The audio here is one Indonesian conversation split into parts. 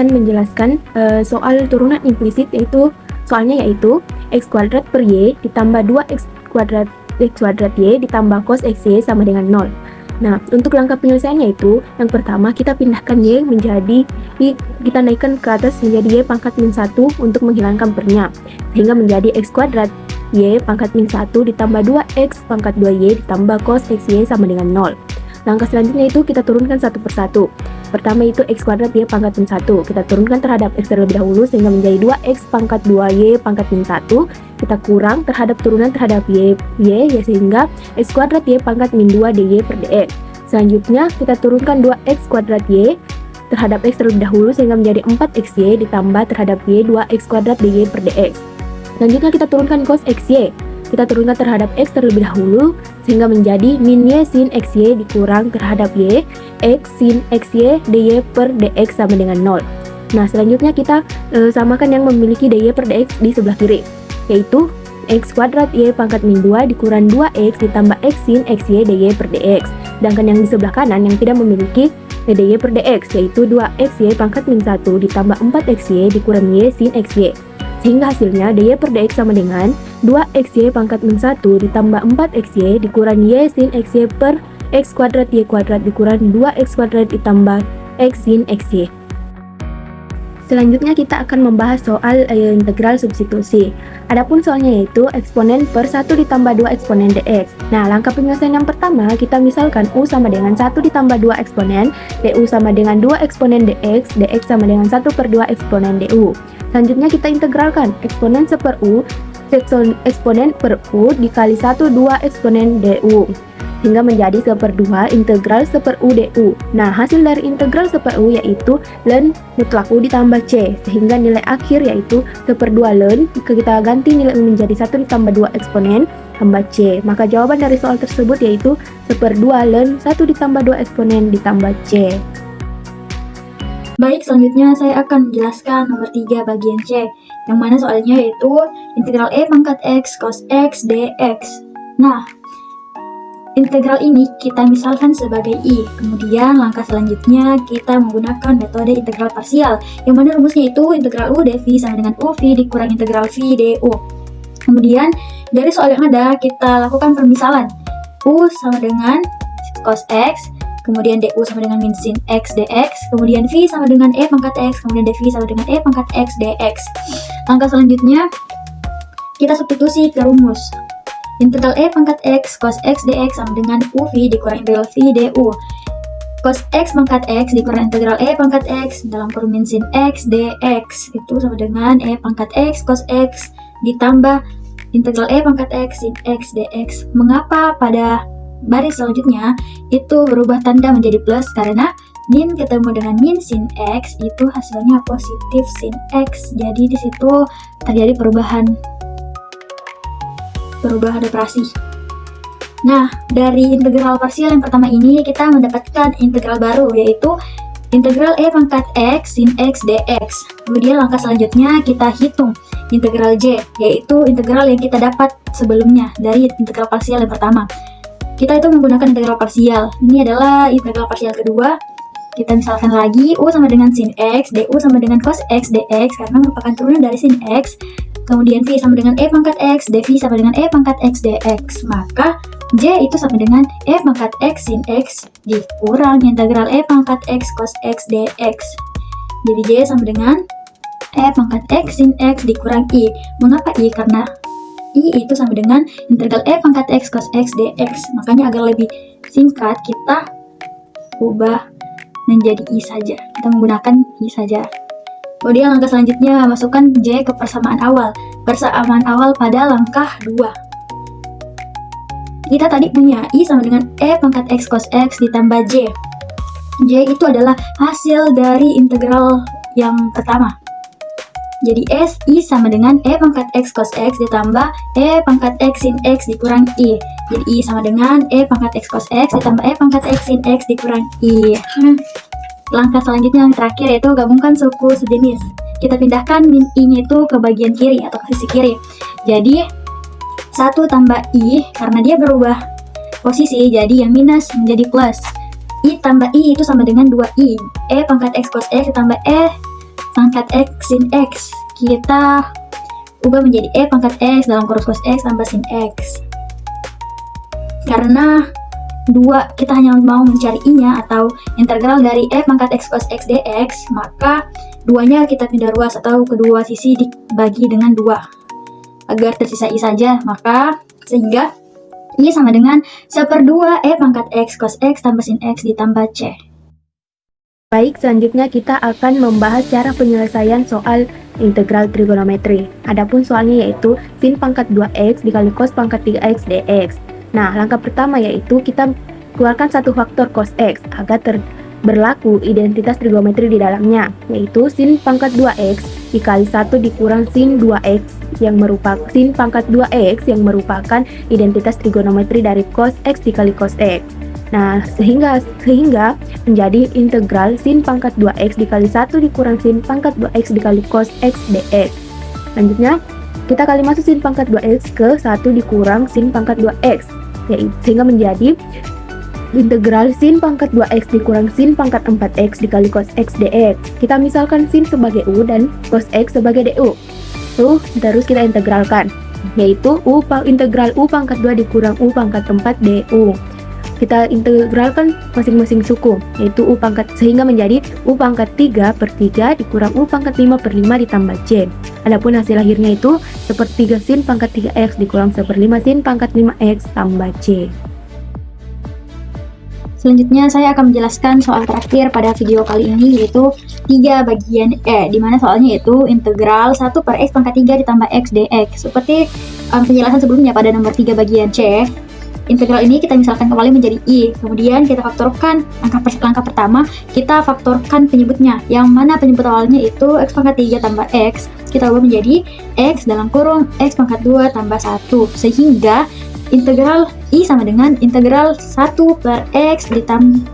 akan menjelaskan soal turunan implisit, yaitu x kuadrat per y ditambah 2x kuadrat y ditambah cos xy sama dengan 0. Nah, untuk langkah penyelesaiannya itu, yang pertama kita pindahkan y menjadi, kita naikkan ke atas menjadi y pangkat min 1 untuk menghilangkan pernya, sehingga menjadi x kuadrat y pangkat min 1 ditambah 2x pangkat 2y ditambah cos xy sama dengan 0. Langkah selanjutnya itu kita turunkan satu persatu. Pertama itu x kuadrat y pangkat min 1, kita turunkan terhadap x terlebih dahulu sehingga menjadi 2x pangkat 2y pangkat min 1, kita kurang terhadap turunan terhadap y ya, sehingga x kuadrat y pangkat min 2 dy per dx. Selanjutnya kita turunkan 2x kuadrat y terhadap x terlebih dahulu sehingga menjadi 4xy ditambah terhadap y 2x kuadrat dy per dx. Selanjutnya kita turunkan cos xy, kita turunkan terhadap x terlebih dahulu sehingga menjadi min y sin xy dikurang terhadap y x sin xy dy per dx sama dengan 0. Nah, selanjutnya kita samakan yang memiliki dy per dx di sebelah kiri, yaitu x kuadrat y pangkat min 2 dikurang 2x ditambah x sin xy dy per dx. Sedangkan yang di sebelah kanan yang tidak memiliki dy per dx, yaitu 2xy pangkat min 1 ditambah 4xy dikurang y sin xy. Sehingga hasilnya dy per dx sama dengan 2xy pangkat min 1 ditambah 4xy dikurang y sin xy per x kuadrat y kuadrat dikurang 2x kuadrat ditambah x sin xy. Selanjutnya kita akan membahas soal integral substitusi. Adapun soalnya yaitu eksponen per 1 ditambah 2 eksponen dx. Nah, langkah penyelesaian yang pertama kita misalkan u sama dengan 1 ditambah 2 eksponen, du sama dengan 2 eksponen dx, dx sama dengan 1 per 2 eksponen du. Selanjutnya kita integralkan eksponen per u dikali 1 2 eksponen du, hingga menjadi 1/2 integral per u du. Nah, hasil dari integral per u yaitu ln mutlak u ditambah c, sehingga nilai akhir yaitu 1/2 ln, jika kita ganti nilai u menjadi 1 ditambah 2 eksponen tambah c, maka jawaban dari soal tersebut yaitu 1/2 ln 1 ditambah 2 eksponen ditambah c. Baik, selanjutnya saya akan menjelaskan nomor 3 bagian C, yang mana soalnya yaitu integral e pangkat x cos x dx. Nah, integral ini kita misalkan sebagai i. Kemudian langkah selanjutnya kita menggunakan metode integral parsial, yang mana rumusnya itu integral u dv sama dengan uv dikurang integral v du. Kemudian dari soal yang ada kita lakukan permisalan. U sama dengan cos x, kemudian du sama dengan min sin x dx, kemudian v sama dengan e pangkat x, kemudian dv sama dengan e pangkat x dx. Langkah selanjutnya kita substitusi ke rumus. Integral e pangkat x cos x dx sama dengan uv dikurang integral v du. Cos x pangkat x dikurang integral e pangkat x dalam kurung min sin x dx itu sama dengan e pangkat x cos x ditambah integral e pangkat x sin x dx. Mengapa pada baris selanjutnya itu berubah tanda menjadi plus? Karena min ketemu dengan min sin x itu hasilnya positif sin x. Jadi di situ terjadi perubahan operasi. Nah, dari integral parsial yang pertama ini kita mendapatkan integral baru, yaitu integral e pangkat x sin x dx. Kemudian langkah selanjutnya kita hitung integral j, yaitu integral yang kita dapat sebelumnya dari integral parsial yang pertama. Kita itu menggunakan integral parsial. Ini adalah integral parsial kedua. Kita misalkan lagi u sama dengan sin x, du sama dengan cos x dx karena merupakan turunan dari sin x. Kemudian v sama dengan e pangkat x, dv sama dengan e pangkat x dx. Maka j itu sama dengan e pangkat x sin x dikurang integral e pangkat x cos x dx. Jadi j sama dengan e pangkat x sin x dikurang i. Mengapa i? Karena i itu sama dengan integral e pangkat x cos x dx. Makanya agar lebih singkat kita ubah menjadi i saja. Kita menggunakan i saja. Kemudian langkah selanjutnya masukkan j ke persamaan awal. Persamaan awal pada langkah 2. Kita tadi punya i sama dengan e pangkat x cos x ditambah j. J itu adalah hasil dari integral yang pertama. Jadi i sama dengan e pangkat x cos x ditambah e pangkat x sin x dikurang i. Jadi i sama dengan e pangkat x cos x ditambah e pangkat x sin x dikurang i. Langkah selanjutnya yang terakhir yaitu gabungkan suku sejenis. Kita pindahkan min i-nya itu ke bagian kiri atau ke sisi kiri. Jadi 1 tambah i, karena dia berubah posisi jadi yang minus menjadi plus. I tambah i itu sama dengan 2i. E pangkat x cos x ditambah e pangkat X sin X kita ubah menjadi E pangkat X dalam kurung cos X tambah sin X. Karena kita hanya mau mencari I-nya atau integral dari E pangkat X cos X dx, maka 2-nya kita pindah ruas atau kedua sisi dibagi dengan 2 agar tersisa I saja. Maka sehingga I sama dengan 1/2 E pangkat X cos X tambah sin X ditambah C. Baik, selanjutnya kita akan membahas cara penyelesaian soal integral trigonometri. Adapun soalnya yaitu sin pangkat 2x dikali cos pangkat 3x dx. Nah, langkah pertama yaitu kita keluarkan satu faktor cos x agar berlaku identitas trigonometri di dalamnya, yaitu sin pangkat 2x dikali 1 dikurang sin 2x yang merupakan sin pangkat 2x yang merupakan identitas trigonometri dari cos x dikali cos x. Nah, sehingga menjadi integral sin pangkat 2x dikali 1 dikurang sin pangkat 2x dikali cos x dx. Selanjutnya, kita kali masuk sin pangkat 2x ke 1 dikurang sin pangkat 2x, sehingga menjadi integral sin pangkat 2x dikurang sin pangkat 4x dikali cos x dx. Kita misalkan sin sebagai u dan cos x sebagai du. Terus kita integralkan, yaitu integral u pangkat 2 dikurang u pangkat 4 du. Kita integralkan masing-masing suku, yaitu u pangkat, sehingga menjadi u pangkat 3/3 dikurang u pangkat 5/5 ditambah c. Adapun hasil akhirnya itu 1/3 sin pangkat 3x dikurang 1/5 sin pangkat 5x tambah c. Selanjutnya saya akan menjelaskan soal terakhir pada video kali ini, yaitu 3 bagian E, dimana soalnya yaitu integral 1/x pangkat 3 ditambah x dx. Seperti penjelasan sebelumnya pada nomor 3 bagian C, integral ini kita misalkan kembali menjadi I, kemudian kita faktorkan. Langkah pertama, kita faktorkan penyebutnya, yang mana penyebut awalnya itu x pangkat 3 tambah x, kita ubah menjadi x dalam kurung x pangkat 2 tambah 1, sehingga integral I sama dengan integral 1/x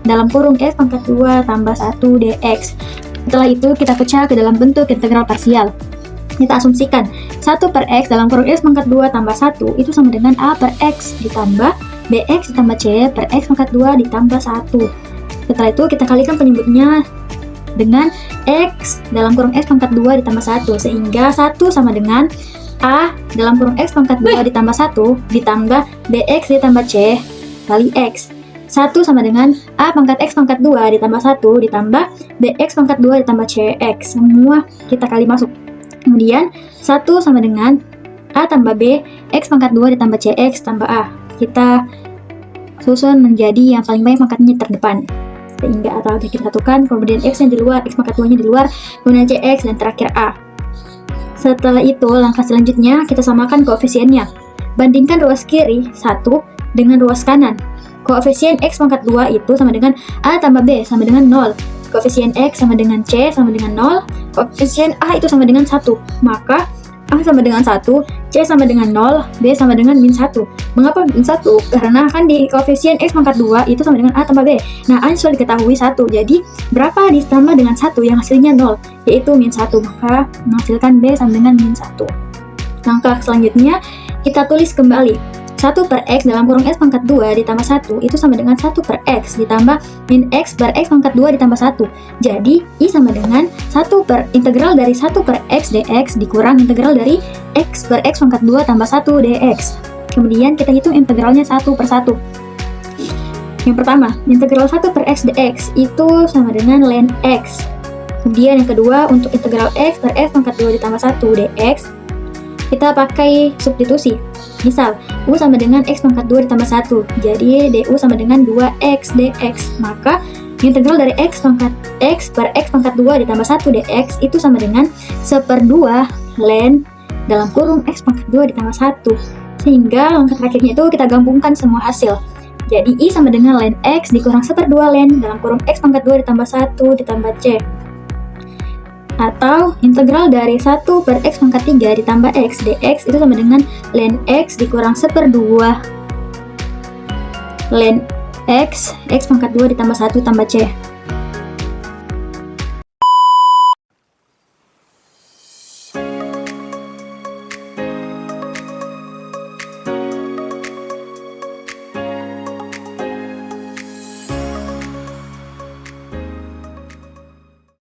dalam kurung x pangkat 2 tambah 1 dx. Setelah itu kita pecah ke dalam bentuk integral parsial. Kita asumsikan 1/x dalam kurung x pangkat 2 tambah 1 itu sama dengan a per x ditambah bx ditambah c per x pangkat 2 ditambah 1. Setelah itu kita kalikan penyebutnya dengan x dalam kurung x pangkat 2 ditambah 1, sehingga 1 sama dengan a dalam kurung x pangkat 2 ditambah 1 ditambah bx ditambah c kali x. 1 sama dengan a pangkat x pangkat 2 ditambah 1 ditambah bx pangkat 2 ditambah cx. Semua kita kali masuk. Kemudian 1 sama dengan a tambah b x pangkat 2 ditambah cx tambah a. Kita susun menjadi yang paling banyak pangkatnya terdepan, sehingga atau kita satukan, kemudian x yang di luar, x pangkat 2 nya di luar, kemudian cx, dan terakhir a. Setelah itu, langkah selanjutnya kita samakan koefisiennya. Bandingkan ruas kiri 1 dengan ruas kanan. Koefisien x pangkat 2 itu sama dengan a tambah b sama dengan 0. Koefisien x sama dengan c sama dengan 0. Koefisien a itu sama dengan 1. Maka a sama dengan 1, c sama dengan 0, b sama dengan min 1. Mengapa min 1? Karena kan di koefisien x pangkat 2 itu sama dengan a tambah b. Nah, a sudah diketahui 1. Jadi, berapa ditambah dengan 1 yang hasilnya 0? Yaitu min 1. Maka, menghasilkan b sama dengan min 1. Langkah selanjutnya, kita tulis kembali. 1/x dalam kurung x pangkat 2 ditambah 1 itu sama dengan 1/x ditambah min x per x pangkat 2 ditambah 1. Jadi, I sama dengan integral dari 1/x dx dikurang integral dari x per x pangkat 2 tambah 1 dx. Kemudian kita hitung integralnya satu per satu. Yang pertama, integral 1/x dx itu sama dengan ln x. Kemudian yang kedua, untuk integral x per x pangkat 2 ditambah 1 dx, kita pakai substitusi. Misal, U sama dengan X pangkat 2 ditambah 1. Jadi, DU sama dengan 2X dx. Maka, integral dari X per X pangkat 2 ditambah 1 dx itu sama dengan 1/2 ln dalam kurung X pangkat 2 ditambah 1. Sehingga, langkah terakhirnya itu kita gabungkan semua hasil. Jadi, I sama dengan ln X dikurang 1/2 ln dalam kurung X pangkat 2 ditambah 1 ditambah C. Atau integral dari 1 per x pangkat 3 ditambah x dx itu sama dengan ln x dikurang 1/2 ln x pangkat 2 ditambah 1 tambah c.